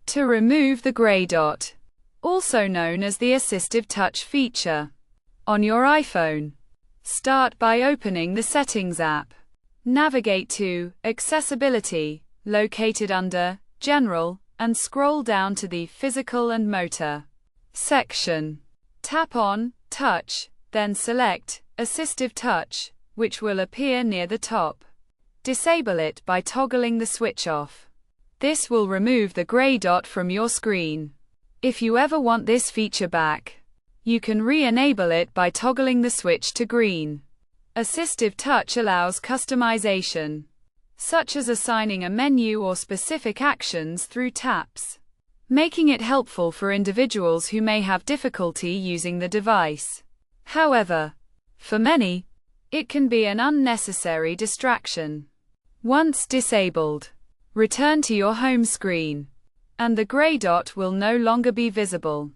To remove the gray dot, also known as the Assistive Touch feature, on your iPhone, start by opening the Settings app. Navigate to Accessibility, located under General, and scroll down to the Physical and Motor section. Tap on Touch, then select Assistive Touch, which will appear near the top. Disable it by toggling the switch off. This will remove the gray dot from your screen. If you ever want this feature back, you can re-enable it by toggling the switch to green. Assistive Touch allows customization, such as assigning a menu or specific actions through taps, making it helpful for individuals who may have difficulty using the device. However, for many, it can be an unnecessary distraction. Once disabled, return to your home screen, and the gray dot will no longer be visible.